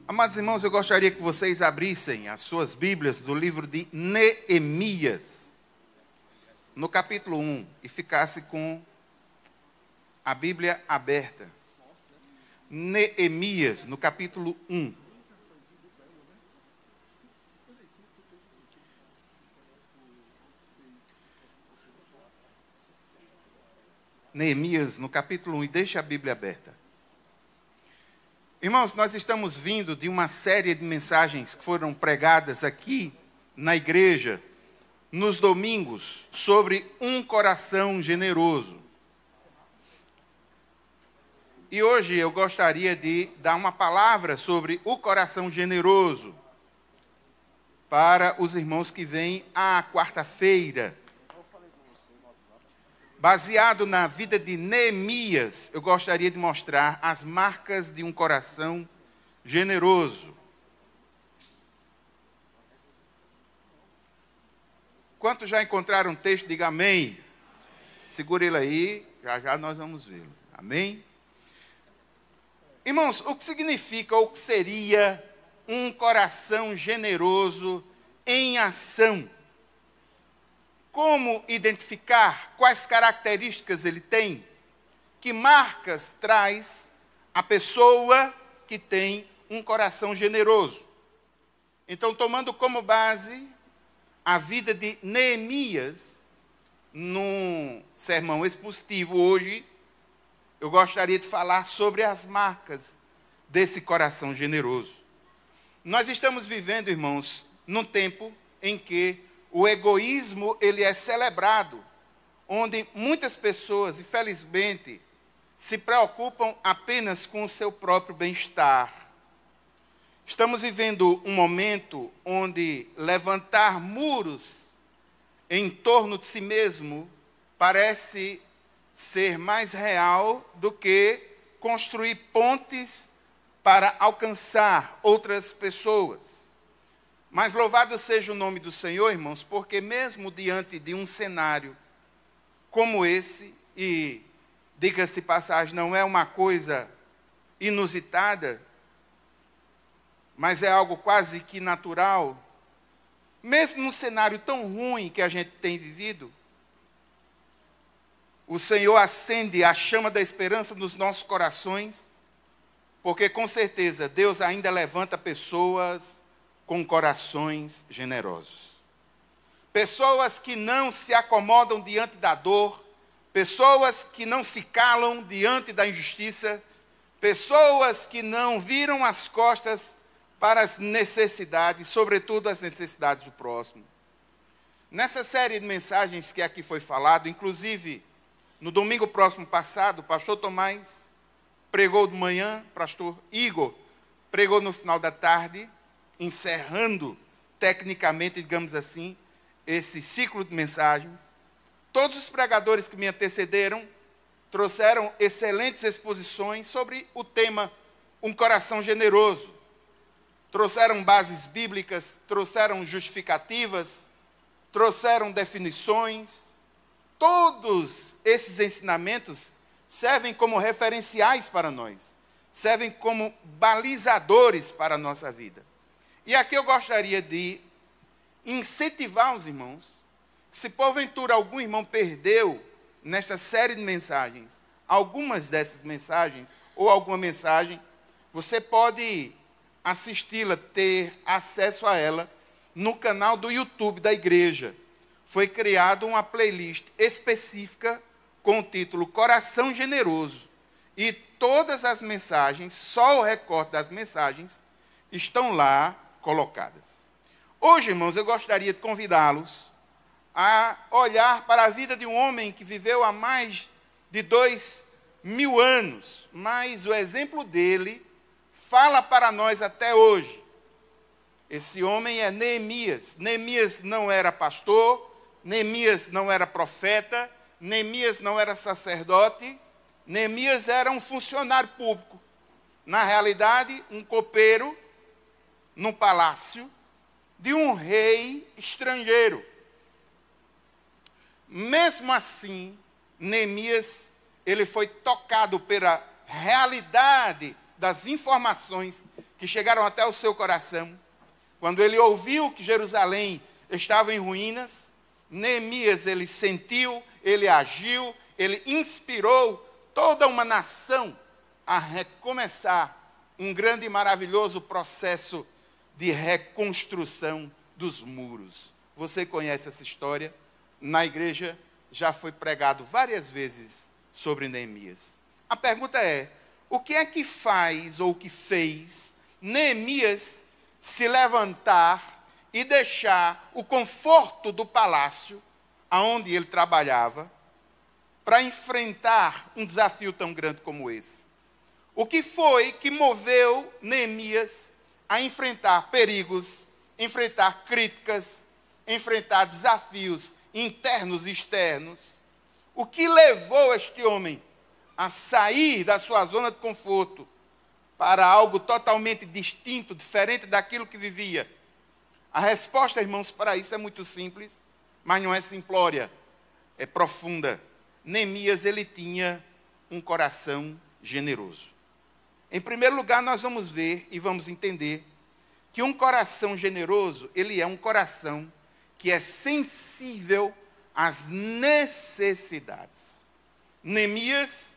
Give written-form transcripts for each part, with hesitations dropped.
Amados irmãos, eu gostaria que vocês abrissem as suas Bíblias do livro de Neemias, no capítulo 1, e ficasse com a Bíblia aberta. Neemias, no capítulo 1. Neemias, no capítulo 1, e deixe a Bíblia aberta. Irmãos, nós estamos vindo de uma série de mensagens que foram pregadas aqui na igreja, nos domingos, sobre um coração generoso. E hoje eu gostaria de dar uma palavra sobre o coração generoso para os irmãos que vêm à quarta-feira. Baseado na vida de Neemias, eu gostaria de mostrar as marcas de um coração generoso. Quantos já encontraram um texto? Diga amém. Segure ele aí, já já nós vamos vê-lo. Amém? Irmãos, o que significa ou o que seria um coração generoso em ação? Como identificar? Quais características ele tem? Que marcas traz a pessoa que tem um coração generoso? Então, tomando como base a vida de Neemias, num sermão expositivo hoje, eu gostaria de falar sobre as marcas desse coração generoso. Nós estamos vivendo, irmãos, num tempo em que o egoísmo, ele é celebrado, onde muitas pessoas, infelizmente, se preocupam apenas com o seu próprio bem-estar. Estamos vivendo um momento onde levantar muros em torno de si mesmo parece ser mais real do que construir pontes para alcançar outras pessoas. Mas louvado seja o nome do Senhor, irmãos, porque mesmo diante de um cenário como esse, e diga-se passagem, não é uma coisa inusitada, mas é algo quase que natural, mesmo num cenário tão ruim que a gente tem vivido, o Senhor acende a chama da esperança nos nossos corações, porque com certeza Deus ainda levanta pessoas com corações generosos. Pessoas que não se acomodam diante da dor, pessoas que não se calam diante da injustiça, pessoas que não viram as costas para as necessidades, sobretudo as necessidades do próximo. Nessa série de mensagens que aqui foi falado, inclusive no domingo próximo passado, o pastor Tomás pregou de manhã, o pastor Igor pregou no final da tarde, encerrando tecnicamente, digamos assim, esse ciclo de mensagens. Todos os pregadores que me antecederam trouxeram excelentes exposições sobre o tema um coração generoso. Trouxeram bases bíblicas, trouxeram justificativas, trouxeram definições. Todos esses ensinamentos servem como referenciais para nós, servem como balizadores para a nossa vida. E aqui eu gostaria de incentivar os irmãos, se porventura algum irmão perdeu nesta série de mensagens, algumas dessas mensagens, ou alguma mensagem, você pode assisti-la, ter acesso a ela no canal do YouTube da igreja. Foi criada uma playlist específica com o título Coração Generoso. E todas as mensagens, só o recorte das mensagens, estão lá colocadas. Hoje, irmãos, eu gostaria de convidá-los a olhar para a vida de um homem que viveu há mais de 2000 anos, mas o exemplo dele fala para nós até hoje. Esse homem é Neemias. Neemias não era pastor, Neemias não era profeta, Neemias não era sacerdote, Neemias era um funcionário público. Na realidade, um copeiro no palácio de um rei estrangeiro. Mesmo assim, Neemias, ele foi tocado pela realidade das informações que chegaram até o seu coração. Quando ele ouviu que Jerusalém estava em ruínas, Neemias, ele sentiu, ele agiu, ele inspirou toda uma nação a recomeçar um grande e maravilhoso processo de reconstrução dos muros. Você conhece essa história? Na igreja já foi pregado várias vezes sobre Neemias. A pergunta é, o que é que faz ou que fez Neemias se levantar e deixar o conforto do palácio, aonde ele trabalhava, para enfrentar um desafio tão grande como esse? O que foi que moveu Neemias a enfrentar perigos, enfrentar críticas, enfrentar desafios internos e externos? O que levou este homem a sair da sua zona de conforto para algo totalmente distinto, diferente daquilo que vivia? A resposta, irmãos, para isso é muito simples, mas não é simplória, é profunda. Neemias, ele tinha um coração generoso. Em primeiro lugar, nós vamos ver e vamos entender que um coração generoso, ele é um coração que é sensível às necessidades. Neemias,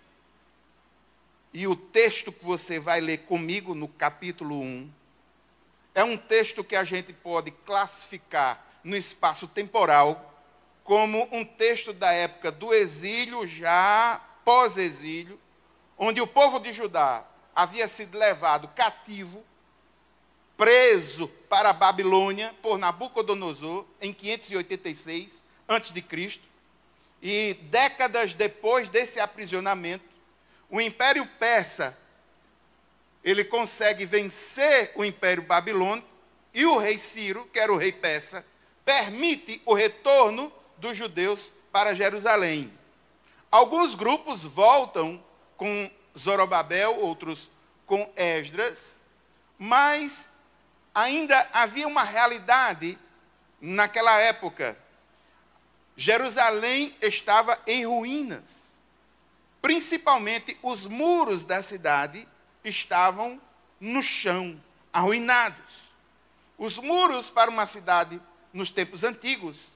e o texto que você vai ler comigo no capítulo 1, é um texto que a gente pode classificar no espaço temporal como um texto da época do exílio, já pós-exílio, onde o povo de Judá havia sido levado cativo, preso para a Babilônia por Nabucodonosor em 586 a.C. E décadas depois desse aprisionamento, o Império Persa, ele consegue vencer o Império Babilônico, e o rei Ciro, que era o rei persa, permite o retorno dos judeus para Jerusalém. Alguns grupos voltam com Zorobabel, outros com Esdras, mas ainda havia uma realidade naquela época. Jerusalém estava em ruínas. Principalmente os muros da cidade estavam no chão, arruinados. Os muros para uma cidade nos tempos antigos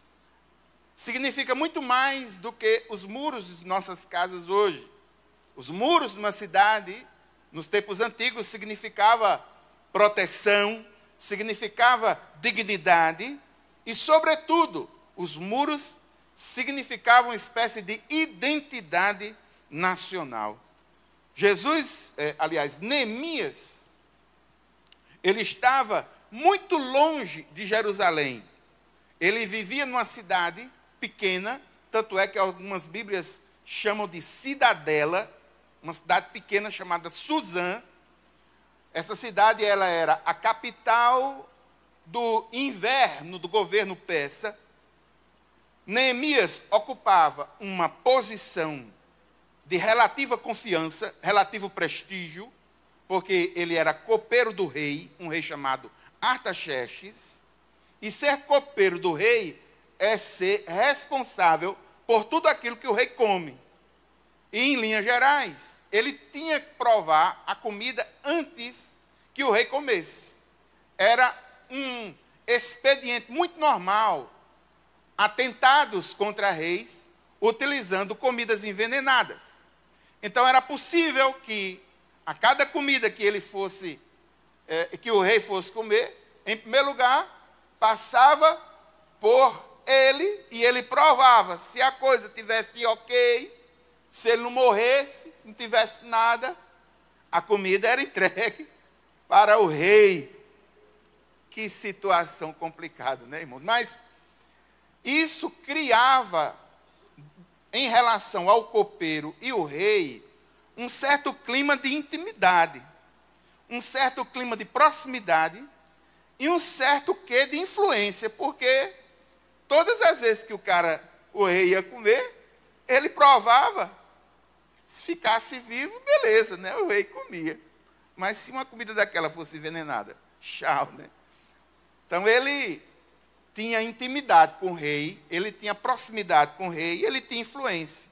significa muito mais do que os muros de nossas casas hoje. Os muros de uma cidade, nos tempos antigos, significava proteção, significava dignidade e, sobretudo, os muros significavam uma espécie de identidade nacional. Neemias, ele estava muito longe de Jerusalém. Ele vivia numa cidade pequena, tanto é que algumas Bíblias chamam de cidadela, uma cidade pequena chamada Suzã. Essa cidade, ela era a capital do inverno do governo persa. Neemias ocupava uma posição de relativa confiança, relativo prestígio, porque ele era copeiro do rei, um rei chamado Artaxerxes, e ser copeiro do rei é ser responsável por tudo aquilo que o rei come. E, em linhas gerais, ele tinha que provar a comida antes que o rei comesse. Era um expediente muito normal, atentados contra reis, utilizando comidas envenenadas. Então, era possível que a cada comida que que o rei fosse comer, em primeiro lugar, passava por ele, e ele provava se a coisa tivesse ok, se ele não morresse, se não tivesse nada, a comida era entregue para o rei. Que situação complicada, né, irmão? Mas isso criava, em relação ao copeiro e o rei, um certo clima de intimidade, um certo clima de proximidade e um certo quê de influência, porque todas as vezes que o rei ia comer, ele provava, se ficasse vivo, beleza, né? O rei comia. Mas se uma comida daquela fosse envenenada, tchau, né? Então ele tinha intimidade com o rei, ele tinha proximidade com o rei, ele tinha influência.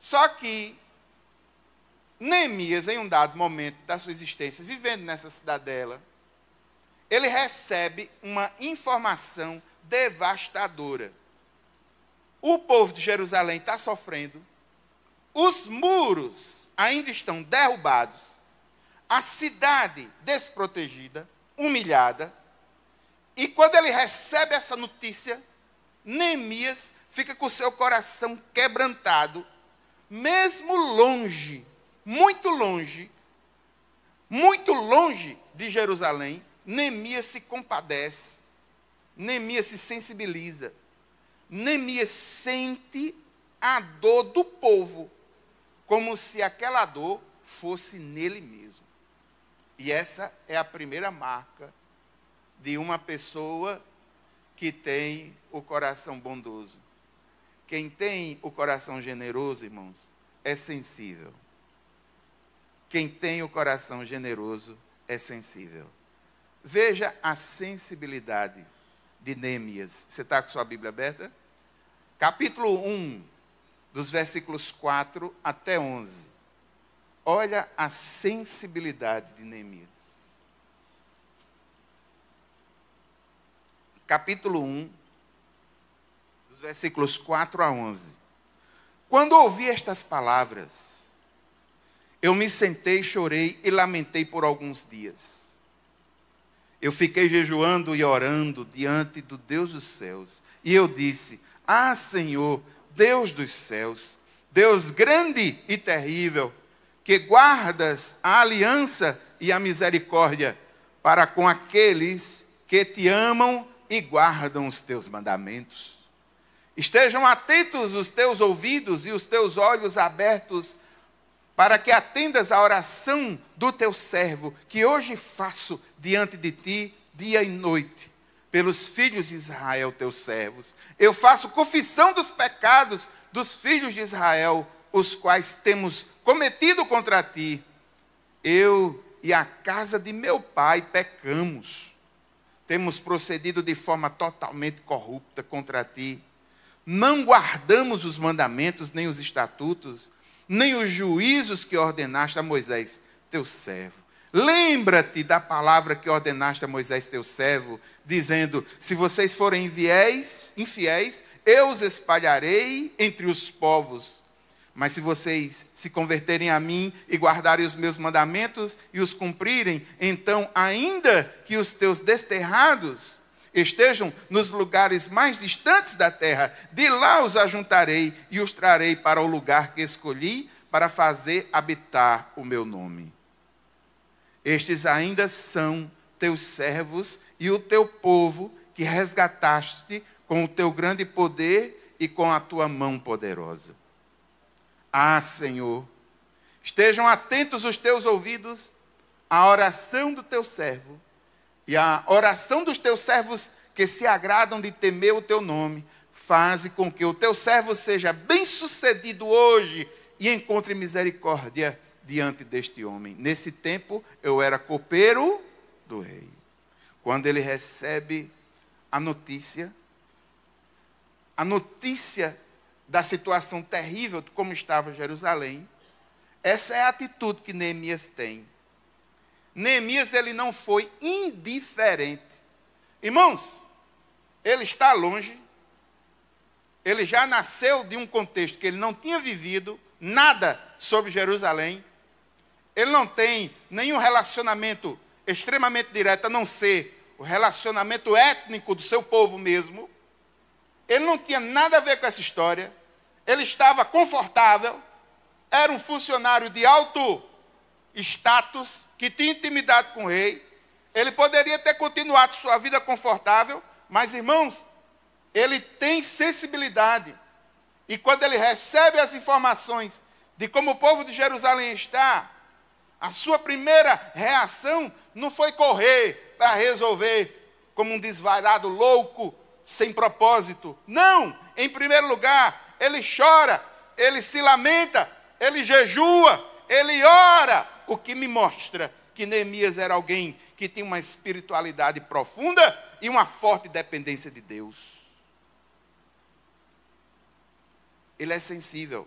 Só que Neemias, em um dado momento da sua existência, vivendo nessa cidadela, ele recebe uma informação devastadora. O povo de Jerusalém está sofrendo, os muros ainda estão derrubados, a cidade desprotegida, humilhada, e quando ele recebe essa notícia, Neemias fica com o seu coração quebrantado, mesmo longe, muito longe de Jerusalém. Neemias se compadece, Neemias se sensibiliza, Neemias sente a dor do povo, como se aquela dor fosse nele mesmo. E essa é a primeira marca de uma pessoa que tem o coração bondoso. Quem tem o coração generoso, irmãos, é sensível. Quem tem o coração generoso é sensível. Veja a sensibilidade de Neemias. Você está com sua Bíblia aberta? Capítulo 1, dos versículos 4 até 11. Olha a sensibilidade de Neemias. Capítulo 1, dos versículos 4 a 11. Quando ouvi estas palavras, eu me sentei, chorei e lamentei por alguns dias. Eu fiquei jejuando e orando diante do Deus dos céus. E eu disse: Ah, Senhor, Deus dos céus, Deus grande e terrível, que guardas a aliança e a misericórdia para com aqueles que te amam e guardam os teus mandamentos. Estejam atentos os teus ouvidos e os teus olhos abertos, para que atendas à oração do teu servo, que hoje faço diante de ti, dia e noite, pelos filhos de Israel, teus servos. Eu faço confissão dos pecados dos filhos de Israel, os quais temos cometido contra ti. Eu e a casa de meu pai pecamos. Temos procedido de forma totalmente corrupta contra ti. Não guardamos os mandamentos, nem os estatutos, nem os juízos que ordenaste a Moisés, teu servo. Lembra-te da palavra que ordenaste a Moisés, teu servo, dizendo: se vocês forem infiéis, eu os espalharei entre os povos. Mas se vocês se converterem a mim e guardarem os meus mandamentos e os cumprirem, então, ainda que os teus desterrados estejam nos lugares mais distantes da terra, de lá os ajuntarei e os trarei para o lugar que escolhi para fazer habitar o meu nome. Estes ainda são teus servos e o teu povo que resgataste com o teu grande poder e com a tua mão poderosa. Ah, Senhor, estejam atentos os teus ouvidos à oração do teu servo e à oração dos teus servos que se agradam de temer o teu nome. Faze com que o teu servo seja bem-sucedido hoje e encontre misericórdia diante deste homem. Nesse tempo, eu era copeiro do rei. Quando ele recebe a notícia da situação terrível de como estava Jerusalém, essa é a atitude que Neemias tem. Neemias, ele não foi indiferente. Irmãos, ele está longe, ele já nasceu de um contexto que ele não tinha vivido nada sobre Jerusalém, ele não tem nenhum relacionamento extremamente direto, a não ser o relacionamento étnico do seu povo mesmo. Ele não tinha nada a ver com essa história, ele estava confortável, era um funcionário de alto status, que tinha intimidade com o rei. Ele poderia ter continuado sua vida confortável, mas, irmãos, ele tem sensibilidade. E quando ele recebe as informações de como o povo de Jerusalém está, a sua primeira reação não foi correr para resolver como um desvairado louco, sem propósito. Não! Em primeiro lugar, ele chora, ele se lamenta, ele jejua, ele ora, o que me mostra que Neemias era alguém que tinha uma espiritualidade profunda e uma forte dependência de Deus. Ele é sensível.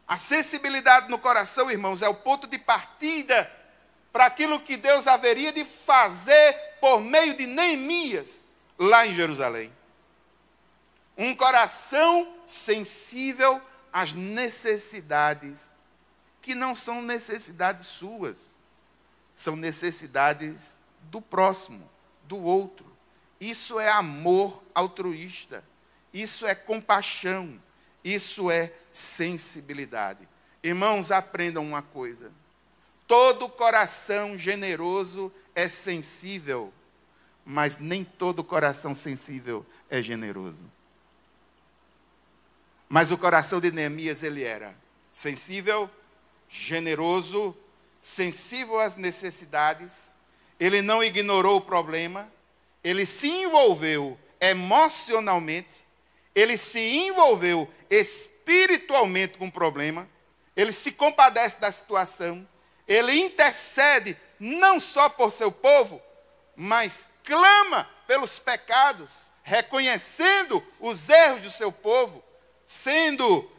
A sensibilidade no coração, irmãos, é o ponto de partida para aquilo que Deus haveria de fazer por meio de Neemias, lá em Jerusalém. Um coração sensível às necessidades, que não são necessidades suas, são necessidades do próximo, do outro. Isso é amor altruísta, isso é compaixão, isso é sensibilidade. Irmãos, aprendam uma coisa: todo coração generoso é sensível, mas nem todo coração sensível é generoso. Mas o coração de Neemias, ele era sensível, generoso, sensível às necessidades, ele não ignorou o problema, ele se envolveu emocionalmente, ele se envolveu espiritualmente com o problema, ele se compadece da situação, ele intercede não só por seu povo, mas clama pelos pecados, reconhecendo os erros do seu povo, sendo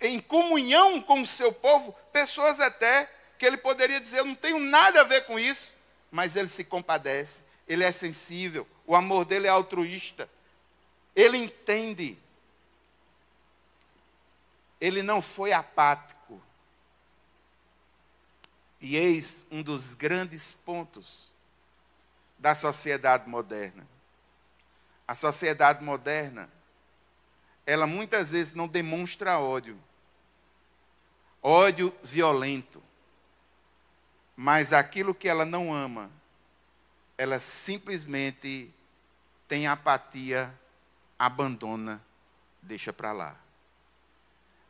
em comunhão com o seu povo, pessoas até que ele poderia dizer, eu não tenho nada a ver com isso, mas ele se compadece, ele é sensível, o amor dele é altruísta, ele entende, ele não foi apático. E eis um dos grandes pontos da sociedade moderna. A sociedade moderna, ela muitas vezes não demonstra ódio violento, mas aquilo que ela não ama, ela simplesmente tem apatia, abandona, deixa para lá.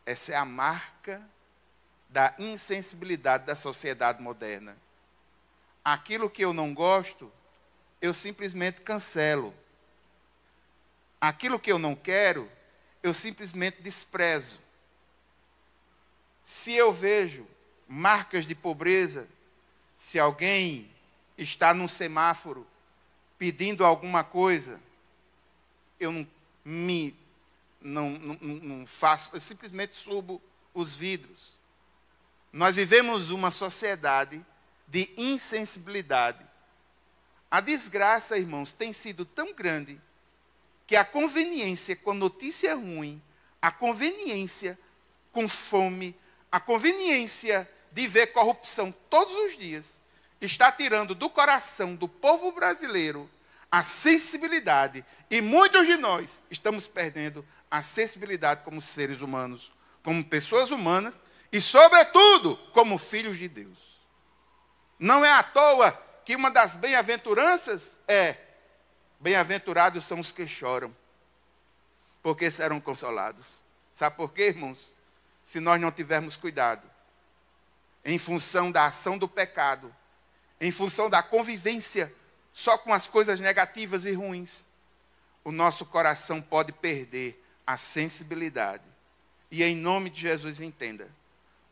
Essa é a marca da insensibilidade da sociedade moderna. Aquilo que eu não gosto, eu simplesmente cancelo. Aquilo que eu não quero, eu simplesmente desprezo. Se eu vejo marcas de pobreza, se alguém está num semáforo pedindo alguma coisa, eu não faço, eu simplesmente subo os vidros. Nós vivemos uma sociedade de insensibilidade. A desgraça, irmãos, tem sido tão grande que a conveniência com notícia ruim, a conveniência com fome, a conveniência de ver corrupção todos os dias, está tirando do coração do povo brasileiro a sensibilidade. E muitos de nós estamos perdendo a sensibilidade como seres humanos, como pessoas humanas e, sobretudo, como filhos de Deus. Não é à toa que uma das bem-aventuranças é: bem-aventurados são os que choram, porque serão consolados. Sabe por quê, irmãos? Se nós não tivermos cuidado, em função da ação do pecado, em função da convivência só com as coisas negativas e ruins, o nosso coração pode perder a sensibilidade. E em nome de Jesus, entenda,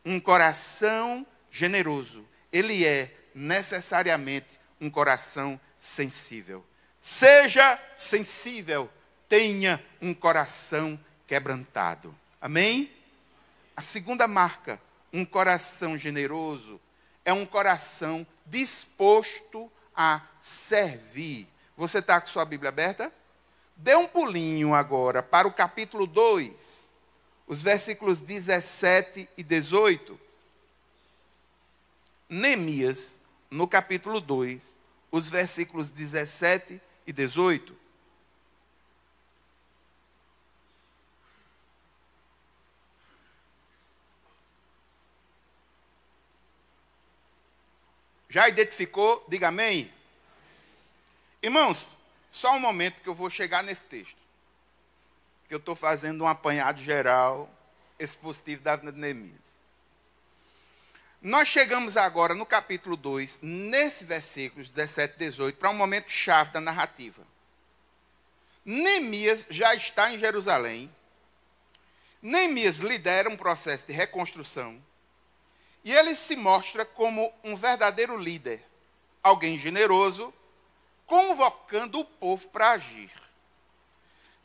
um coração generoso, ele é necessariamente um coração sensível. Seja sensível, tenha um coração quebrantado. Amém? A segunda marca, um coração generoso, é um coração disposto a servir. Você está com sua Bíblia aberta? Dê um pulinho agora para o capítulo 2, os versículos 17 e 18. Neemias, no capítulo 2, os versículos 17 e 18. Já identificou? Diga amém. Irmãos, só um momento que eu vou chegar nesse texto. Que eu estou fazendo um apanhado geral expositivo da vida de Neemias. Nós chegamos agora no capítulo 2, nesse versículos 17 e 18, para um momento chave da narrativa. Neemias já está em Jerusalém. Neemias lidera um processo de reconstrução. E ele se mostra como um verdadeiro líder, alguém generoso, convocando o povo para agir.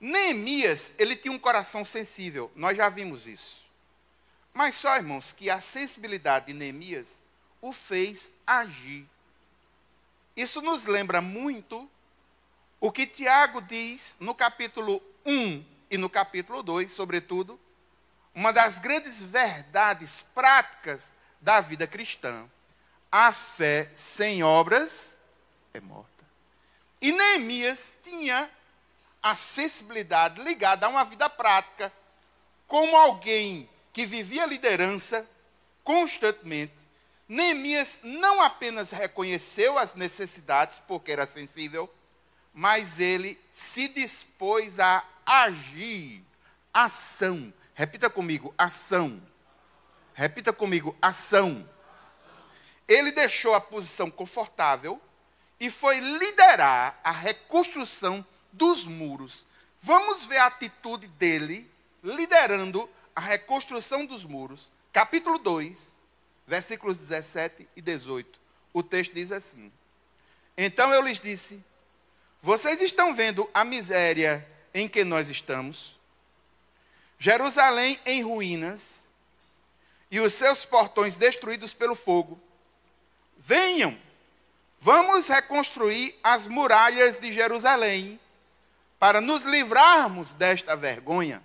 Neemias, ele tinha um coração sensível, nós já vimos isso. Mas só, irmãos, que a sensibilidade de Neemias o fez agir. Isso nos lembra muito o que Tiago diz no capítulo 1 e no capítulo 2, sobretudo, uma das grandes verdades práticas da vida cristã. A fé sem obras é morta. E Neemias tinha a sensibilidade ligada a uma vida prática, como alguém que vivia liderança constantemente. Neemias não apenas reconheceu as necessidades, porque era sensível, mas ele se dispôs a agir. Ação. Repita comigo, ação. Repita comigo, ação. Ele deixou a posição confortável e foi liderar a reconstrução dos muros. Vamos ver a atitude dele liderando a reconstrução dos muros. Capítulo 2, versículos 17 e 18. O texto diz assim: Então eu lhes disse: Vocês estão vendo a miséria em que nós estamos? Jerusalém em ruínas e os seus portões destruídos pelo fogo. Venham, vamos reconstruir as muralhas de Jerusalém para nos livrarmos desta vergonha.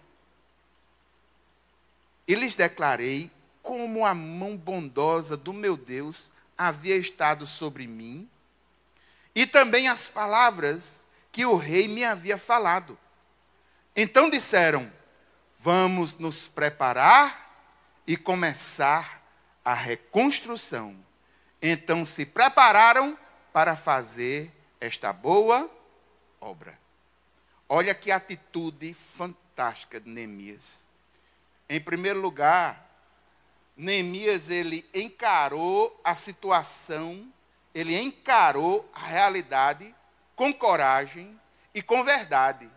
E lhes declarei como a mão bondosa do meu Deus havia estado sobre mim, e também as palavras que o rei me havia falado. Então disseram: Vamos nos preparar e começar a reconstrução. Então se prepararam para fazer esta boa obra. Olha que atitude fantástica de Neemias. Em primeiro lugar, Neemias, ele encarou a situação, ele encarou a realidade com coragem e com verdade.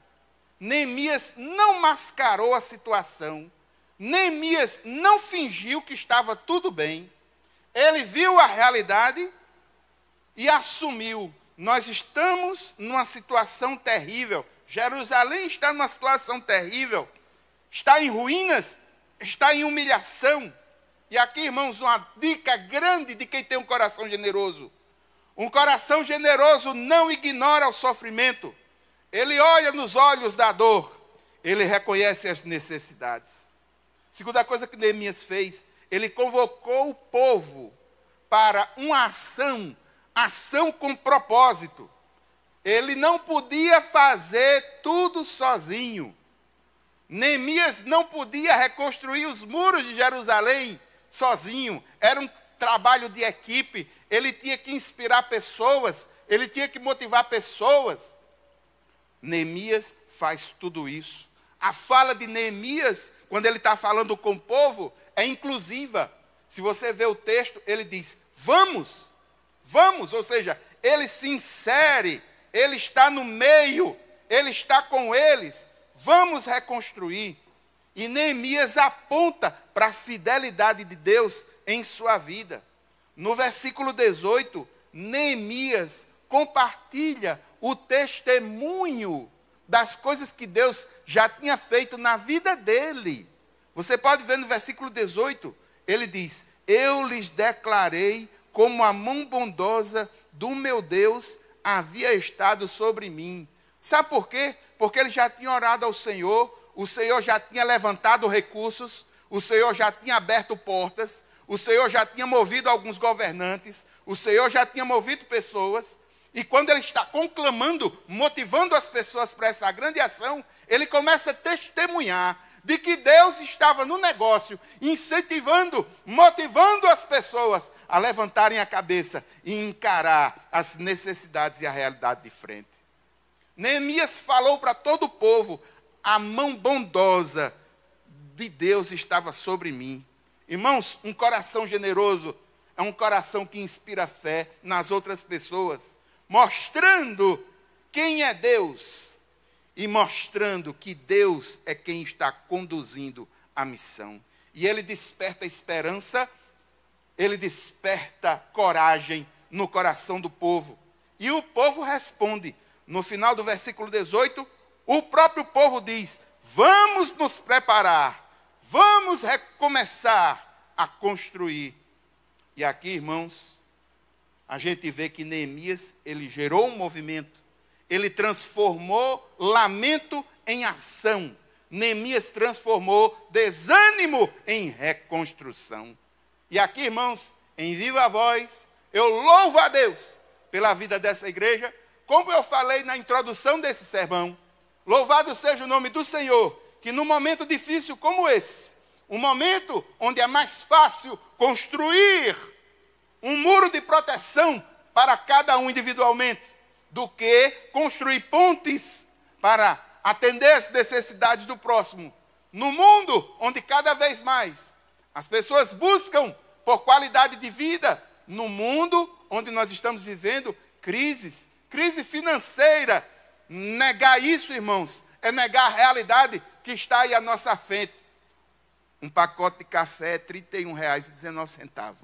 Neemias não mascarou a situação. Neemias não fingiu que estava tudo bem. Ele viu a realidade e assumiu: nós estamos numa situação terrível. Jerusalém está numa situação terrível. Está em ruínas, está em humilhação. E aqui, irmãos, uma dica grande de quem tem um coração generoso. Um coração generoso não ignora o sofrimento. Ele olha nos olhos da dor. Ele reconhece as necessidades. Segunda coisa que Neemias fez, ele convocou o povo para uma ação com propósito. Ele não podia fazer tudo sozinho. Neemias não podia reconstruir os muros de Jerusalém sozinho. Era um trabalho de equipe. Ele tinha que inspirar pessoas, ele tinha que motivar pessoas. Neemias faz tudo isso. A fala de Neemias, quando ele está falando com o povo, é inclusiva. Se você vê o texto, ele diz: vamos, ou seja, ele se insere, ele está no meio, ele está com eles. Vamos reconstruir. E Neemias aponta para a fidelidade de Deus em sua vida. No versículo 18, Neemias compartilha o testemunho das coisas que Deus já tinha feito na vida dele. Você pode ver no versículo 18, ele diz: Eu lhes declarei como a mão bondosa do meu Deus havia estado sobre mim. Sabe por quê? Porque ele já tinha orado ao Senhor, o Senhor já tinha levantado recursos, o Senhor já tinha aberto portas, o Senhor já tinha movido alguns governantes, o Senhor já tinha movido pessoas. E quando ele está conclamando, motivando as pessoas para essa grande ação, ele começa a testemunhar de que Deus estava no negócio, incentivando, motivando as pessoas a levantarem a cabeça e encarar as necessidades e a realidade de frente. Neemias falou para todo o povo: a mão bondosa de Deus estava sobre mim. Irmãos, um coração generoso é um coração que inspira fé nas outras pessoas, mostrando quem é Deus e mostrando que Deus é quem está conduzindo a missão. E ele desperta esperança, ele desperta coragem no coração do povo. E o povo responde. No final do versículo 18, o próprio povo diz: vamos nos preparar, Vamos recomeçar a construir. E aqui, irmãos, a gente vê que Neemias, ele gerou um movimento. Ele transformou lamento em ação. Neemias transformou desânimo em reconstrução. E aqui, irmãos, em viva voz, eu louvo a Deus pela vida dessa igreja. Como eu falei na introdução desse sermão, louvado seja o nome do Senhor, que num momento difícil como esse, um momento onde é mais fácil construir um muro de proteção para cada um individualmente, do que construir pontes para atender as necessidades do próximo. No mundo onde cada vez mais as pessoas buscam por qualidade de vida, no mundo onde nós estamos vivendo crises, crise financeira, negar isso, irmãos, é negar a realidade que está aí à nossa frente. Um pacote de café é R$ 31,19.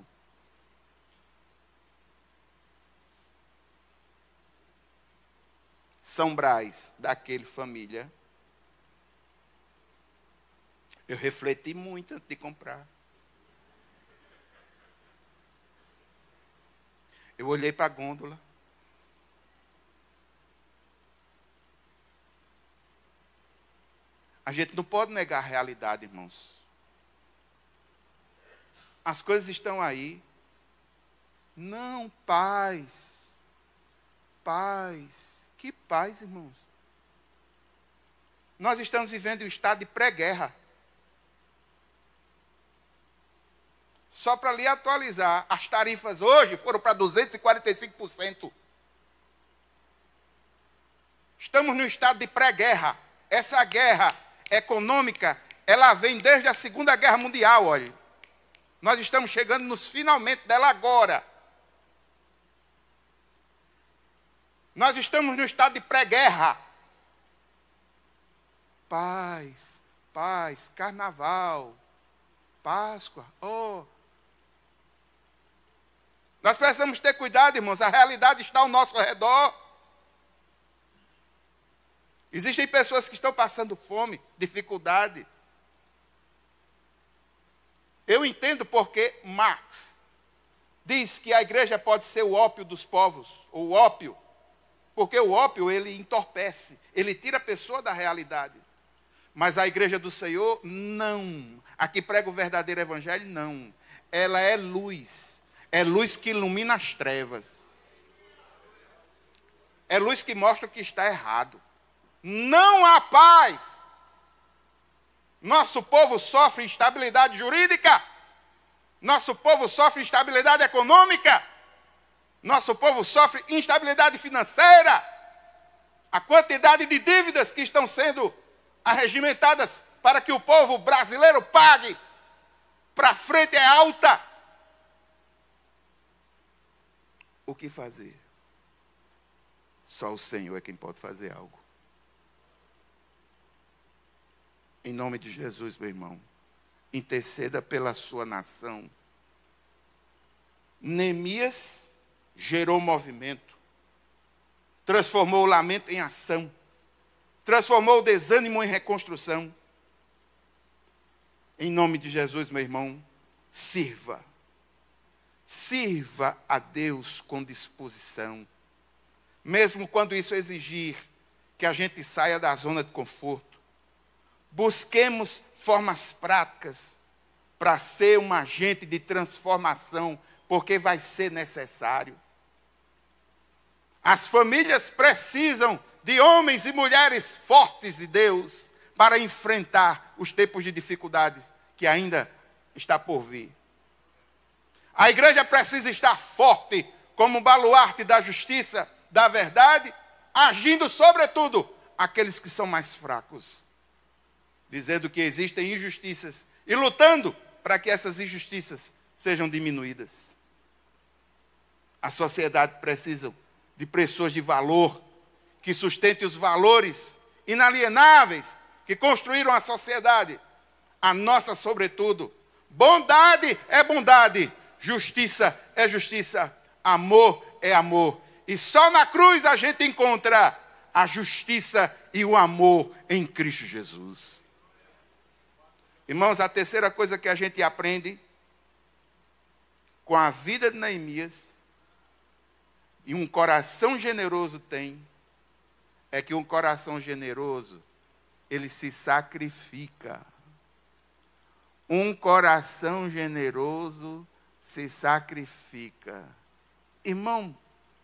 São Brás, daquele família. Eu refleti muito antes de comprar. Eu olhei para a gôndola. A gente não pode negar a realidade, irmãos. As coisas estão aí. Não, paz. Paz. Que paz, irmãos. Nós estamos vivendo um estado de pré-guerra. Só para lhe atualizar, as tarifas hoje foram para 245%. Estamos no estado de pré-guerra. Essa guerra econômica, ela vem desde a Segunda Guerra Mundial, olha. Nós estamos chegando nos finalmente dela agora. Nós estamos no estado de pré-guerra. Paz, paz, carnaval, Páscoa, oh. Nós precisamos ter cuidado, irmãos, a realidade está ao nosso redor. Existem pessoas que estão passando fome, dificuldade. Eu entendo porque Marx diz que a igreja pode ser o ópio dos povos, ou o ópio, porque o ópio ele entorpece, ele tira a pessoa da realidade. Mas a igreja do Senhor, não. A que prega o verdadeiro evangelho, não. Ela é luz que ilumina as trevas. É luz que mostra o que está errado. Não há paz. Nosso povo sofre instabilidade jurídica. Nosso povo sofre instabilidade econômica. Nosso povo sofre instabilidade financeira. A quantidade de dívidas que estão sendo arregimentadas para que o povo brasileiro pague para frente é alta. O que fazer? Só o Senhor é quem pode fazer algo. Em nome de Jesus, meu irmão, interceda pela sua nação. Neemias gerou movimento, transformou o lamento em ação, transformou o desânimo em reconstrução. Em nome de Jesus, meu irmão, sirva. Sirva a Deus com disposição. Mesmo quando isso exigir que a gente saia da zona de conforto. Busquemos formas práticas para ser um agente de transformação, porque vai ser necessário. As famílias precisam de homens e mulheres fortes de Deus para enfrentar os tempos de dificuldades que ainda está por vir. A igreja precisa estar forte como baluarte da justiça, da verdade, agindo sobretudo aqueles que são mais fracos, dizendo que existem injustiças e lutando para que essas injustiças sejam diminuídas. A sociedade precisa de pessoas de valor, que sustentem os valores inalienáveis que construíram a sociedade. A nossa, sobretudo. Bondade é bondade, justiça é justiça, amor é amor. E só na cruz a gente encontra a justiça e o amor em Cristo Jesus. Irmãos, a terceira coisa que a gente aprende com a vida de Neemias, e um coração generoso tem, é que um coração generoso, ele se sacrifica. Um coração generoso se sacrifica. Irmão,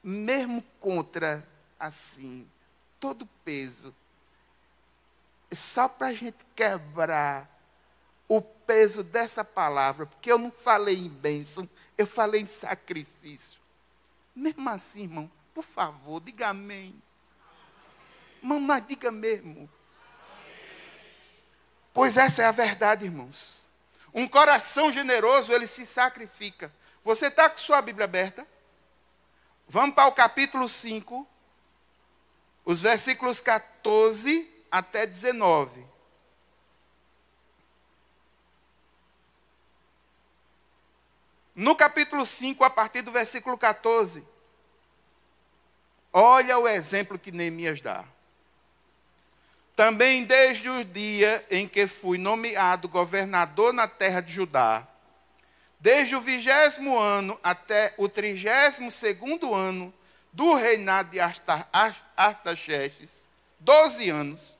mesmo contra, assim, todo peso, só para a gente quebrar o peso dessa palavra, porque eu não falei em bênção, eu falei em sacrifício. Mesmo assim, irmão, por favor, diga amém. Mamãe, diga mesmo. Pois essa é a verdade, irmãos. Um coração generoso, ele se sacrifica. Você está com sua Bíblia aberta? Vamos para o capítulo 5, os versículos 14 até 19. No capítulo 5, a partir do versículo 14, olha o exemplo que Neemias dá. Também desde o dia em que fui nomeado governador na terra de Judá, desde o 20º ano até o 32º ano do reinado de Artaxerxes, 12 anos,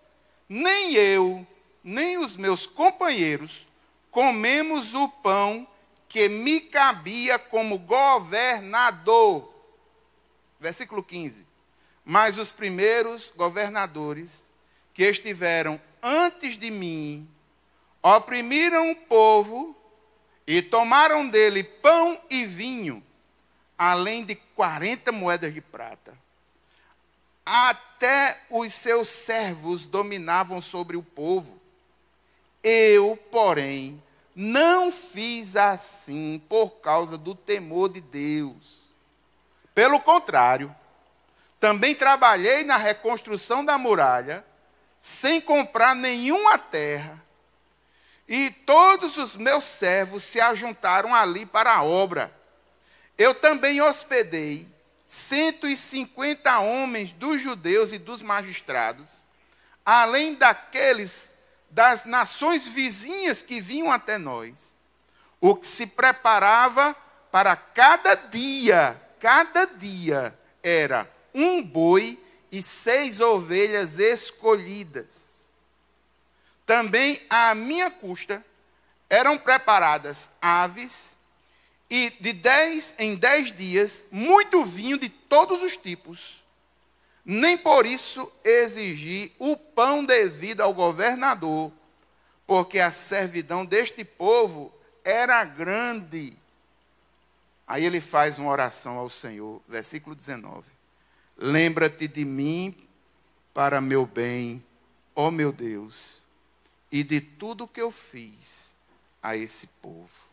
nem eu, nem os meus companheiros comemos o pão que me cabia como governador. Versículo 15. Mas os primeiros governadores que estiveram antes de mim oprimiram o povo e tomaram dele pão e vinho, além de 40 moedas de prata. Até os seus servos dominavam sobre o povo. Eu, porém, não fiz assim por causa do temor de Deus. Pelo contrário, também trabalhei na reconstrução da muralha, sem comprar nenhuma terra, e todos os meus servos se ajuntaram ali para a obra. Eu também hospedei 150 homens dos judeus e dos magistrados, além daqueles das nações vizinhas que vinham até nós, o que se preparava para cada dia era um boi e 6 ovelhas escolhidas. Também à minha custa eram preparadas aves e de 10 em 10 dias muito vinho de todos os tipos. Nem por isso exigi o pão devido ao governador, porque a servidão deste povo era grande. Aí ele faz uma oração ao Senhor, versículo 19. Lembra-te de mim para meu bem, ó meu Deus, e de tudo que eu fiz a esse povo.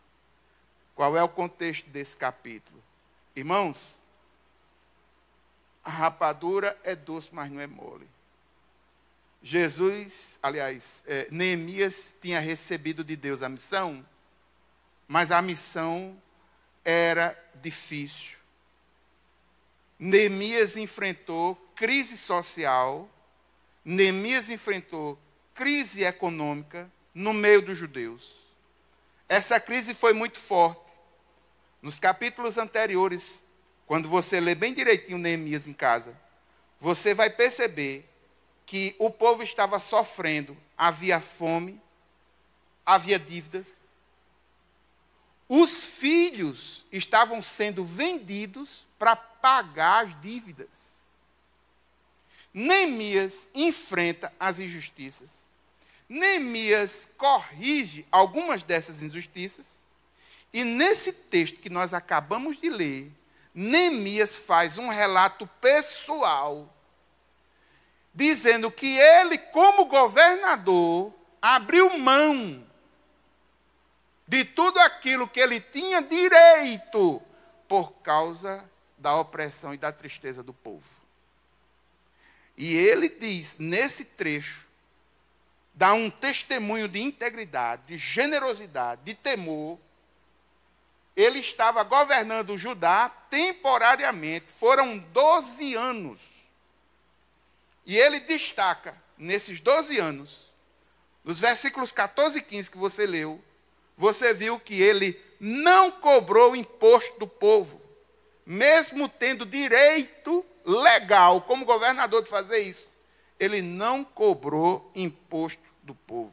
Qual é o contexto desse capítulo? Irmãos, a rapadura é doce, mas não é mole. Neemias tinha recebido de Deus a missão, mas a missão era difícil. Neemias enfrentou crise social, Neemias enfrentou crise econômica no meio dos judeus. Essa crise foi muito forte. Nos capítulos anteriores, quando você lê bem direitinho Neemias em casa, você vai perceber que o povo estava sofrendo, havia fome, havia dívidas. Os filhos estavam sendo vendidos para pagar as dívidas. Neemias enfrenta as injustiças. Neemias corrige algumas dessas injustiças. E nesse texto que nós acabamos de ler, Neemias faz um relato pessoal, dizendo que ele, como governador, abriu mão de tudo aquilo que ele tinha direito por causa da opressão e da tristeza do povo. E ele diz, nesse trecho, dá um testemunho de integridade, de generosidade, de temor. Ele estava governando Judá temporariamente, foram 12 anos. E ele destaca, nesses 12 anos, Nos versículos 14 e 15 que você leu, você viu que ele não cobrou o imposto do povo, mesmo tendo direito legal como governador de fazer isso. Ele não cobrou imposto do povo.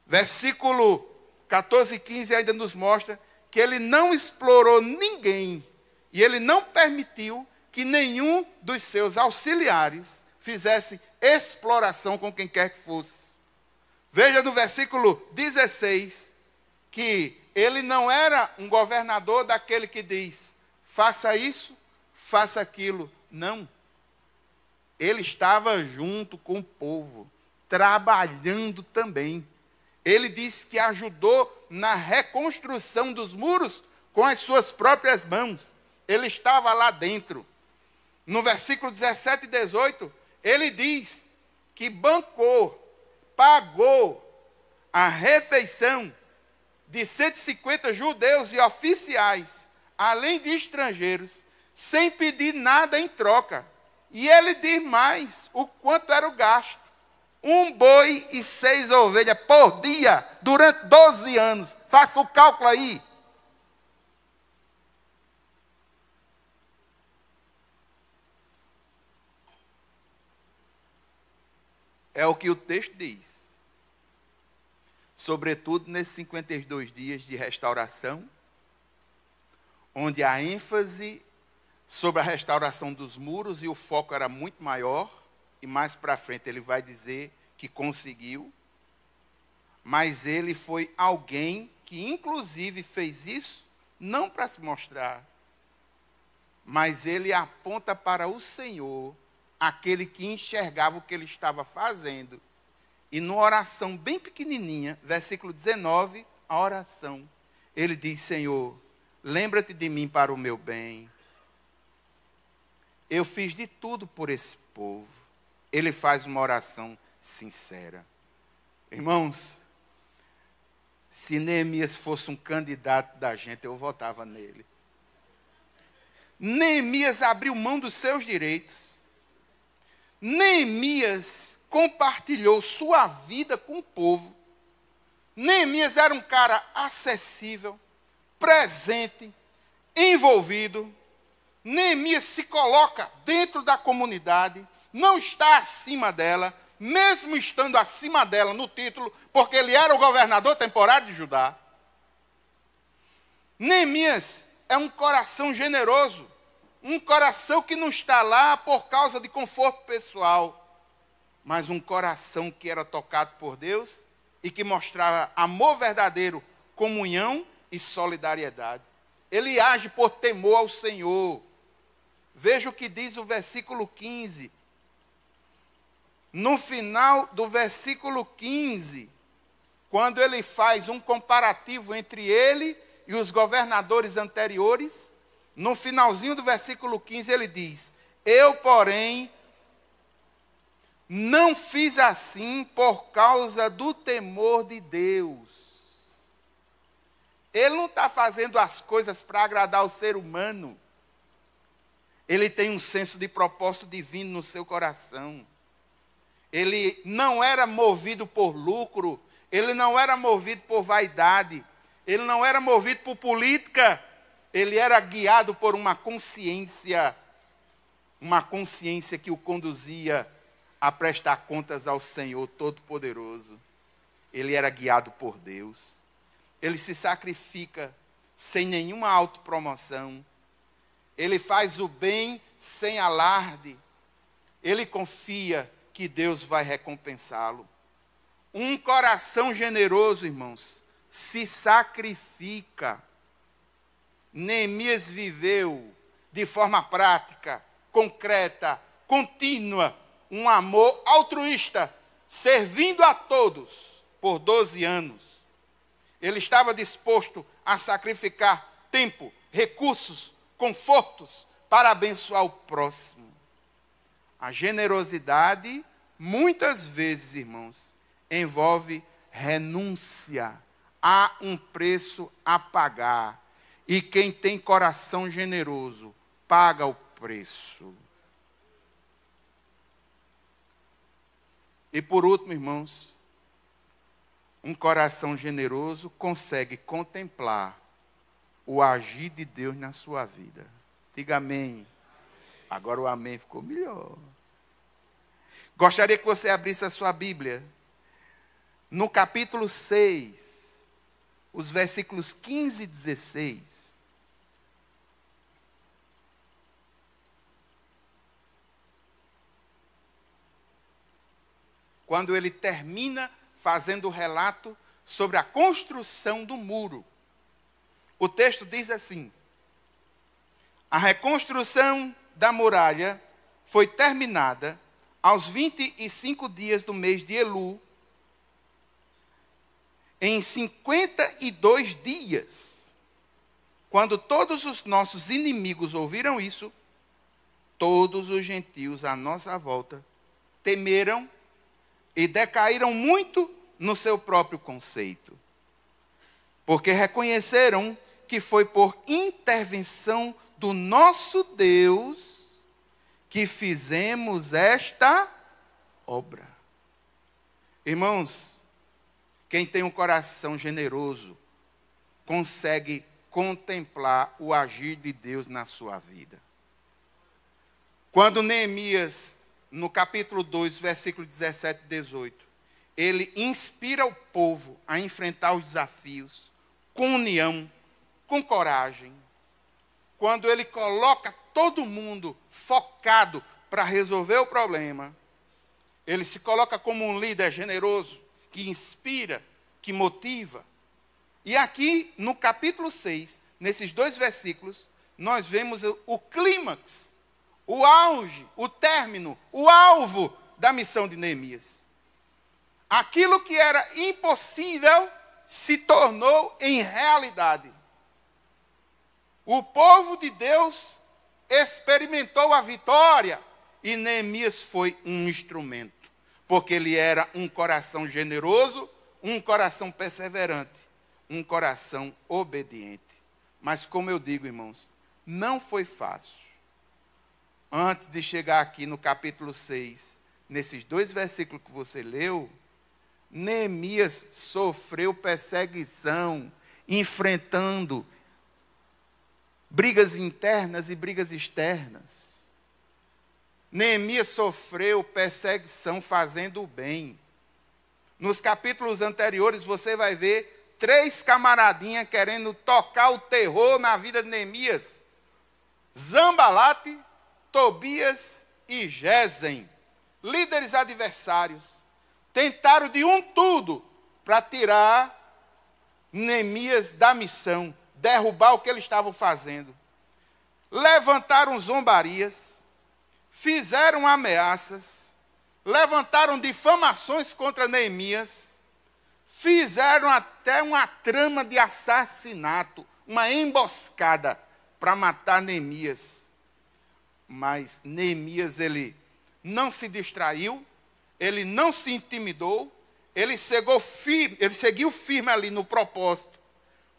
Versículo 14 e 15 ainda nos mostra que ele não explorou ninguém e ele não permitiu que nenhum dos seus auxiliares fizesse exploração com quem quer que fosse. Veja no versículo 16 que ele não era um governador daquele que diz, faça isso, faça aquilo. Não. Ele estava junto com o povo, trabalhando também. Ele disse que ajudou na reconstrução dos muros com as suas próprias mãos. Ele estava lá dentro. No versículo 17 e 18, ele diz que bancou, pagou a refeição de 150 judeus e oficiais, além de estrangeiros, sem pedir nada em troca. E ele diz mais o quanto era o gasto. 1 boi e 6 ovelhas por dia, durante 12 anos. Faça o cálculo aí. É o que o texto diz. Sobretudo nesses 52 dias de restauração, onde a ênfase sobre a restauração dos muros e o foco era muito maior, e mais para frente ele vai dizer que conseguiu, mas ele foi alguém que inclusive fez isso, não para se mostrar, mas ele aponta para o Senhor, aquele que enxergava o que ele estava fazendo. E numa oração bem pequenininha, versículo 19, a oração, ele diz, Senhor, lembra-te de mim para o meu bem. Eu fiz de tudo por esse povo. Ele faz uma oração sincera. Irmãos, se Neemias fosse um candidato da gente, eu votava nele. Neemias abriu mão dos seus direitos. Neemias compartilhou sua vida com o povo. Neemias era um cara acessível, presente, envolvido. Neemias se coloca dentro da comunidade, não está acima dela, mesmo estando acima dela no título, porque ele era o governador temporário de Judá. Neemias é um coração generoso, um coração que não está lá por causa de conforto pessoal, mas um coração que era tocado por Deus e que mostrava amor verdadeiro, comunhão e solidariedade. Ele age por temor ao Senhor. Veja o que diz o versículo 15. No final do versículo 15, quando ele faz um comparativo entre ele e os governadores anteriores, no finalzinho do versículo 15 ele diz, eu, porém, não fiz assim por causa do temor de Deus. Ele não está fazendo as coisas para agradar o ser humano. Ele tem um senso de propósito divino no seu coração. Ele não era movido por lucro, ele não era movido por vaidade, ele não era movido por política, ele era guiado por uma consciência que o conduzia a prestar contas ao Senhor Todo-Poderoso. Ele era guiado por Deus. Ele se sacrifica sem nenhuma autopromoção. Ele faz o bem sem alarde. Ele confia que Deus vai recompensá-lo. Um coração generoso, irmãos, se sacrifica. Neemias viveu de forma prática, concreta, contínua, um amor altruísta, servindo a todos por 12 anos. Ele estava disposto a sacrificar tempo, recursos, confortos para abençoar o próximo. A generosidade, muitas vezes, irmãos, envolve renúncia. Há um preço a pagar. E quem tem coração generoso, paga o preço. E por último, irmãos, Um coração generoso consegue contemplar o agir de Deus na sua vida. Diga amém. Agora o amém ficou melhor. Gostaria que você abrisse a sua Bíblia no capítulo 6, os versículos 15 e 16. Quando ele termina fazendo o relato sobre a construção do muro. O texto diz assim: a reconstrução da muralha foi terminada aos 25 dias do mês de Elu, em 52 dias. Quando todos os nossos inimigos ouviram isso, todos os gentios à nossa volta temeram e decaíram muito no seu próprio conceito, porque reconheceram que foi por intervenção do nosso Deus que fizemos esta obra. Irmãos, quem tem um coração generoso consegue contemplar o agir de Deus na sua vida. Quando Neemias, no capítulo 2, versículo 17 e 18, ele inspira o povo a enfrentar os desafios com união, com coragem. Quando ele coloca todo mundo focado para resolver o problema, ele se coloca como um líder generoso, que inspira, que motiva. E aqui, no capítulo 6, nesses 2 versículos, nós vemos o clímax, o auge, o término, o alvo da missão de Neemias. Aquilo que era impossível se tornou em realidade. O povo de Deus experimentou a vitória e Neemias foi um instrumento, porque ele era um coração generoso, um coração perseverante, um coração obediente. Mas como eu digo, irmãos, não foi fácil. Antes de chegar aqui no capítulo 6, nesses 2 versículos que você leu, Neemias sofreu perseguição, enfrentando brigas internas e brigas externas. Neemias sofreu perseguição fazendo o bem. Nos capítulos anteriores você vai ver 3 camaradinhas querendo tocar o terror na vida de Neemias. Zambalate, Tobias e Gesem, líderes adversários, tentaram de tudo para tirar Neemias da missão, derrubar o que eles estavam fazendo. Levantaram zombarias, fizeram ameaças, levantaram difamações contra Neemias, fizeram até uma trama de assassinato, uma emboscada para matar Neemias. Mas Neemias, ele não se distraiu, ele não se intimidou, ele seguiu firme ali no propósito,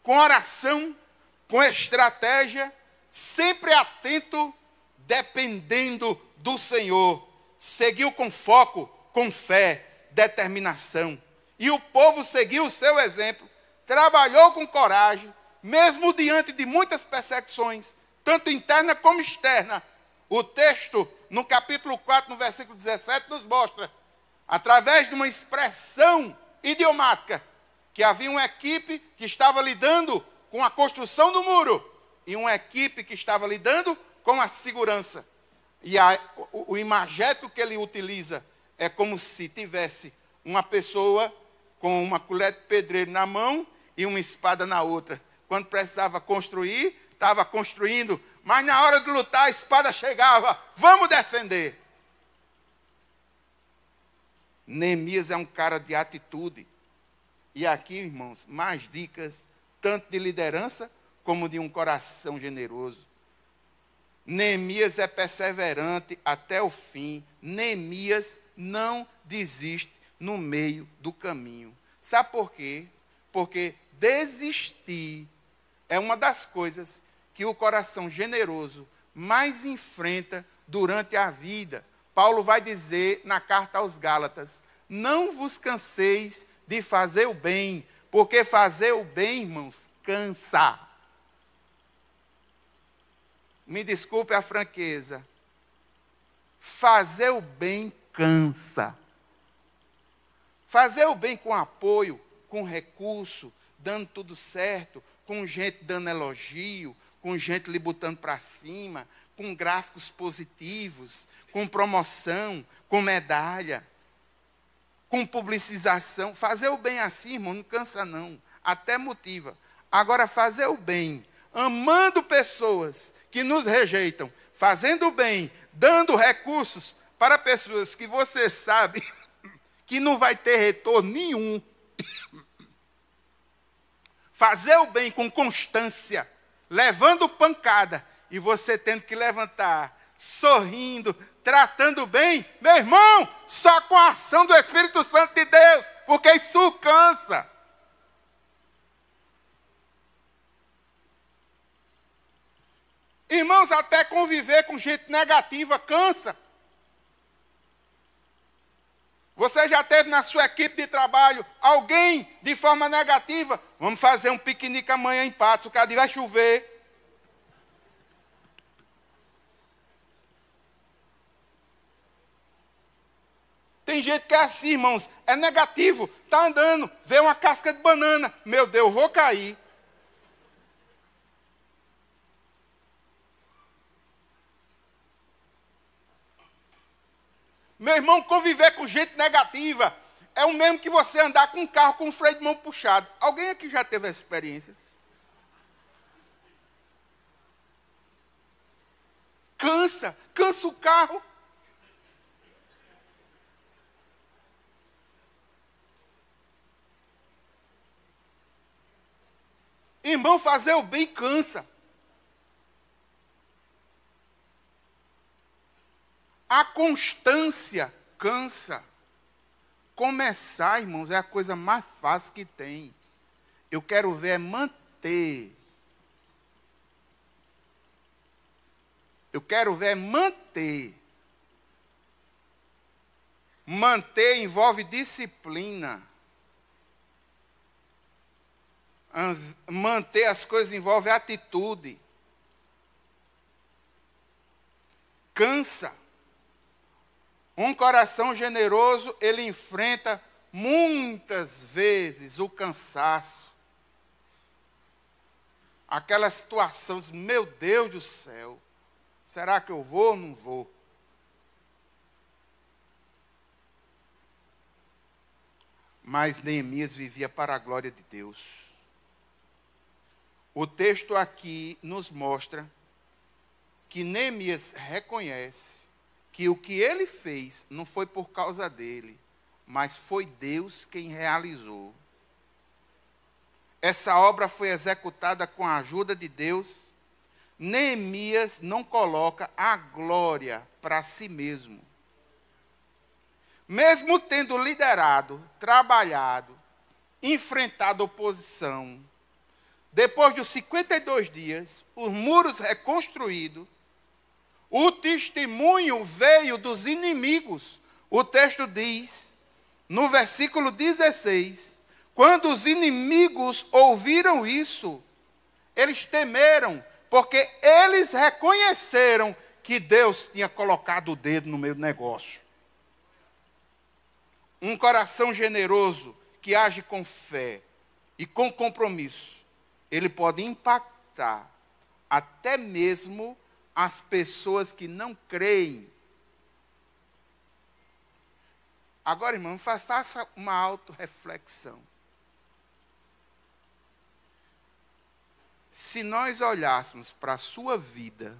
com oração, com estratégia, sempre atento, dependendo do Senhor. Seguiu com foco, com fé, determinação. E o povo seguiu o seu exemplo, trabalhou com coragem, mesmo diante de muitas perseguições, tanto interna como externa. O texto, no capítulo 4, no versículo 17, nos mostra, através de uma expressão idiomática, que havia uma equipe que estava lidando com a construção do muro e uma equipe que estava lidando com a segurança. E o imagético que ele utiliza é como se tivesse uma pessoa com uma colher de pedreiro na mão e uma espada na outra. Quando precisava construir, estava construindo, mas na hora de lutar a espada chegava, vamos defender. Neemias é um cara de atitude. E aqui, irmãos, mais dicas, tanto de liderança como de um coração generoso. Neemias é perseverante até o fim. Neemias não desiste no meio do caminho. Sabe por quê? Porque desistir é uma das coisas que o coração generoso mais enfrenta durante a vida. Paulo vai dizer na carta aos Gálatas: não vos canseis de fazer o bem, porque fazer o bem, irmãos, cansa. Me desculpe a franqueza. Fazer o bem cansa. Fazer o bem com apoio, com recurso, dando tudo certo, com gente dando elogio, com gente lhe botando para cima, com gráficos positivos, com promoção, com medalha, com publicização. Fazer o bem assim, irmão, não cansa não, até motiva. Agora, fazer o bem, amando pessoas que nos rejeitam, fazendo o bem, dando recursos para pessoas que você sabe que não vai ter retorno nenhum. Fazer o bem com constância, levando pancada, e você tendo que levantar, sorrindo, tratando bem, meu irmão, só com a ação do Espírito Santo de Deus, porque isso cansa. Irmãos, até conviver com gente negativa cansa. Você já teve na sua equipe de trabalho alguém de forma negativa? Vamos fazer um piquenique amanhã em Patos, o cara diz, vai chover. Tem gente que é assim, irmãos, é negativo, está andando, vê uma casca de banana, meu Deus, vou cair. Meu irmão, conviver com gente negativa é o mesmo que você andar com um carro com o freio de mão puxado. Alguém aqui já teve essa experiência? Cansa o carro. Irmão, fazer o bem cansa. A constância cansa. Começar, irmãos, é a coisa mais fácil que tem. Eu quero ver é manter. Eu quero ver é manter. Manter envolve disciplina. Manter as coisas envolve atitude. Cansa. Um coração generoso, ele enfrenta muitas vezes o cansaço. Aquela situação, meu Deus do céu, será que eu vou ou não vou? Mas Neemias vivia para a glória de Deus. O texto aqui nos mostra que Neemias reconhece que o que ele fez não foi por causa dele, mas foi Deus quem realizou. Essa obra foi executada com a ajuda de Deus. Neemias não coloca a glória para si mesmo. Mesmo tendo liderado, trabalhado, enfrentado oposição, depois dos 52 dias, os muros reconstruídos, o testemunho veio dos inimigos. O texto diz, no versículo 16, quando os inimigos ouviram isso, eles temeram, porque eles reconheceram que Deus tinha colocado o dedo no meio do negócio. Um coração generoso que age com fé e com compromisso, ele pode impactar até mesmo as pessoas que não creem. Agora, irmão, faça uma autorreflexão. Se nós olhássemos para a sua vida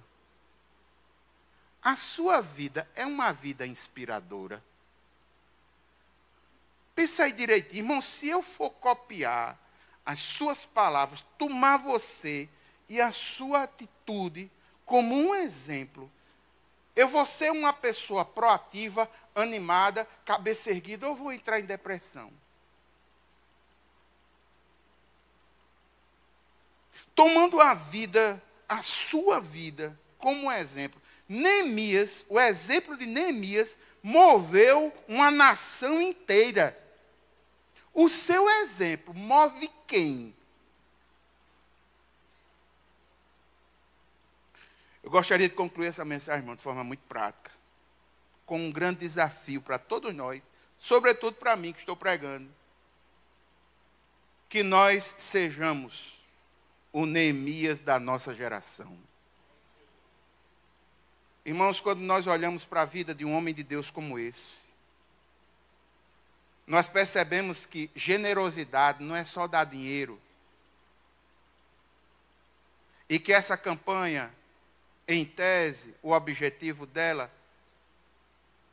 é uma vida inspiradora. Pensa aí direitinho, irmão, se eu for copiar as suas palavras, tomar você e a sua atitude como um exemplo, eu vou ser uma pessoa proativa, animada, cabeça erguida, ou vou entrar em depressão? Tomando a sua vida, como exemplo. Neemias, o exemplo de Neemias, moveu uma nação inteira. O seu exemplo move quem? Eu gostaria de concluir essa mensagem, irmão, de forma muito prática, com um grande desafio para todos nós, sobretudo para mim que estou pregando, que nós sejamos o Neemias da nossa geração. Irmãos, quando nós olhamos para a vida de um homem de Deus como esse, nós percebemos que generosidade não é só dar dinheiro. E que essa campanha, em tese, o objetivo dela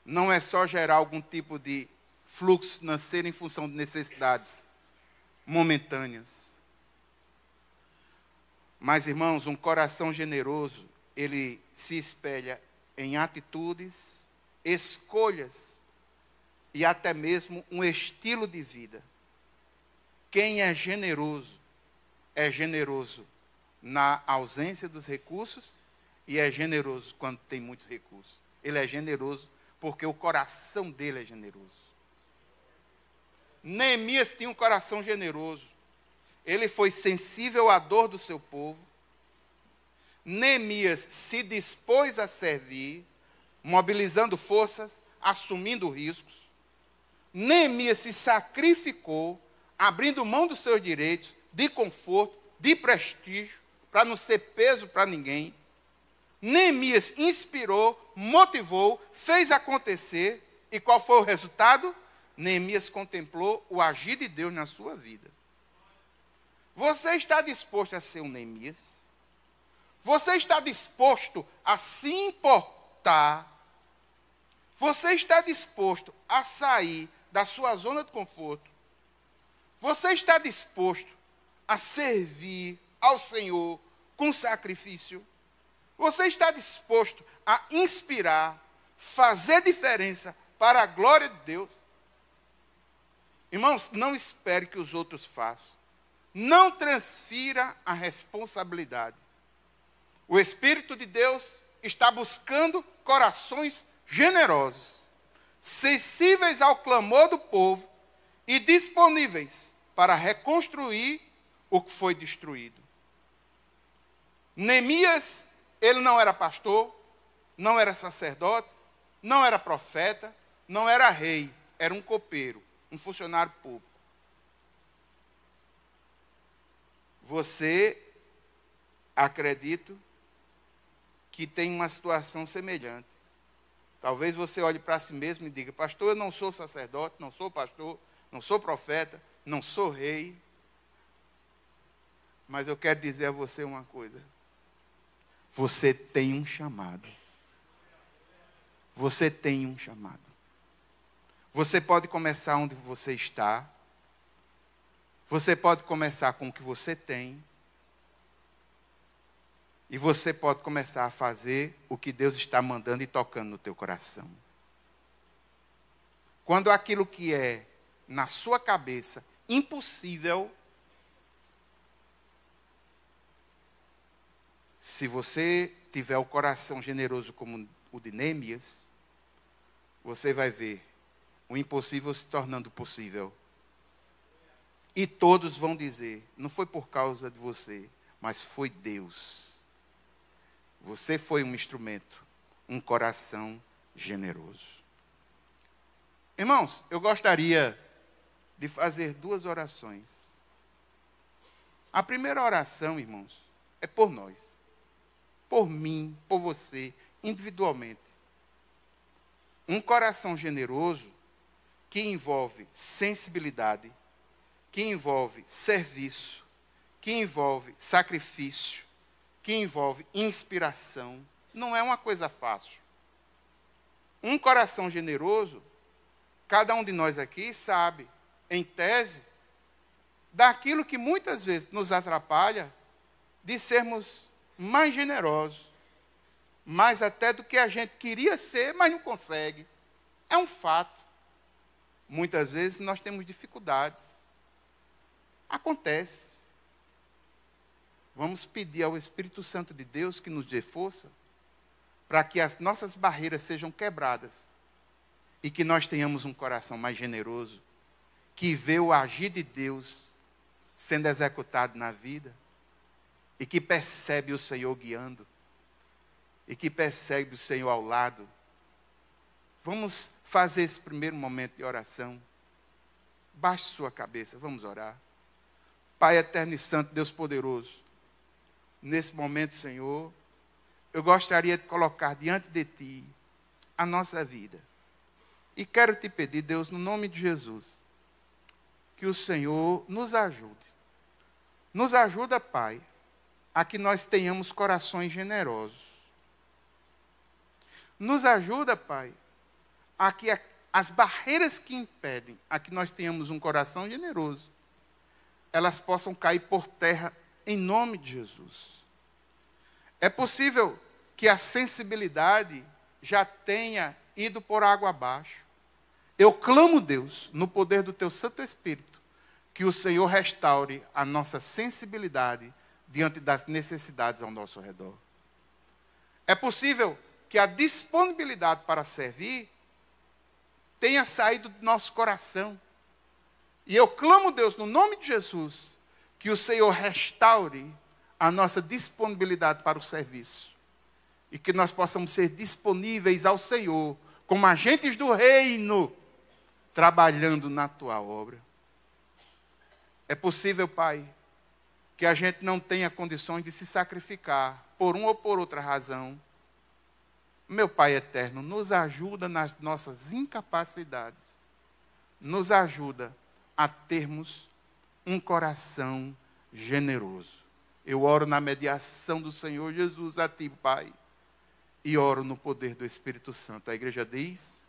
não é só gerar algum tipo de fluxo financeiro em função de necessidades momentâneas. Mas, irmãos, um coração generoso, ele se espelha em atitudes, escolhas e até mesmo um estilo de vida. Quem é generoso na ausência dos recursos e é generoso quando tem muitos recursos. Ele é generoso porque o coração dele é generoso. Neemias tinha um coração generoso. Ele foi sensível à dor do seu povo. Neemias se dispôs a servir, mobilizando forças, assumindo riscos. Neemias se sacrificou, abrindo mão dos seus direitos, de conforto, de prestígio, para não ser peso para ninguém. Neemias inspirou, motivou, fez acontecer. E qual foi o resultado? Neemias contemplou o agir de Deus na sua vida. Você está disposto a ser um Neemias? Você está disposto a se importar? Você está disposto a sair da sua zona de conforto? Você está disposto a servir ao Senhor com sacrifício? Você está disposto a inspirar, fazer diferença para a glória de Deus? Irmãos, não espere que os outros façam. Não transfira a responsabilidade. O Espírito de Deus está buscando corações generosos, sensíveis ao clamor do povo e disponíveis para reconstruir o que foi destruído. Neemias, ele não era pastor, não era sacerdote, não era profeta, não era rei, era um copeiro, um funcionário público. Você, acredito, que tem uma situação semelhante. Talvez você olhe para si mesmo e diga: pastor, eu não sou sacerdote, não sou pastor, não sou profeta, não sou rei. Mas eu quero dizer a você uma coisa. Você tem um chamado. Você tem um chamado. Você pode começar onde você está. Você pode começar com o que você tem. E você pode começar a fazer o que Deus está mandando e tocando no teu coração. Quando aquilo que é na sua cabeça impossível, se você tiver o coração generoso como o de Neemias, você vai ver o impossível se tornando possível. E todos vão dizer: não foi por causa de você, mas foi Deus. Você foi um instrumento, um coração generoso. Irmãos, eu gostaria de fazer 2 orações. A primeira oração, irmãos, é por nós. Por mim, por você, individualmente. Um coração generoso que envolve sensibilidade, que envolve serviço, que envolve sacrifício, que envolve inspiração, não é uma coisa fácil. Um coração generoso, cada um de nós aqui sabe, em tese, daquilo que muitas vezes nos atrapalha de sermos mais generosos, mais até do que a gente queria ser, mas não consegue. É um fato. Muitas vezes nós temos dificuldades. Acontece. Vamos pedir ao Espírito Santo de Deus que nos dê força para que as nossas barreiras sejam quebradas e que nós tenhamos um coração mais generoso que vê o agir de Deus sendo executado na vida e que percebe o Senhor guiando e que percebe o Senhor ao lado. Vamos fazer esse primeiro momento de oração. Baixe sua cabeça, vamos orar. Pai eterno e santo, Deus poderoso, nesse momento, Senhor, eu gostaria de colocar diante de Ti a nossa vida. E quero te pedir, Deus, no nome de Jesus, que o Senhor nos ajude. Nos ajuda, Pai, a que nós tenhamos corações generosos. Nos ajuda, Pai, a que as barreiras que impedem a que nós tenhamos um coração generoso, elas possam cair por terra em nome de Jesus. É possível que a sensibilidade já tenha ido por água abaixo. Eu clamo, Deus, no poder do Teu Santo Espírito, que o Senhor restaure a nossa sensibilidade diante das necessidades ao nosso redor. É possível que a disponibilidade para servir tenha saído do nosso coração. E eu clamo, Deus, no nome de Jesus, que o Senhor restaure a nossa disponibilidade para o serviço. E que nós possamos ser disponíveis ao Senhor, como agentes do reino, trabalhando na Tua obra. É possível, Pai, que a gente não tenha condições de se sacrificar por uma ou por outra razão. Meu Pai eterno, nos ajuda nas nossas incapacidades. Nos ajuda a termos um coração generoso. Eu oro na mediação do Senhor Jesus a Ti, Pai. E oro no poder do Espírito Santo. A igreja diz...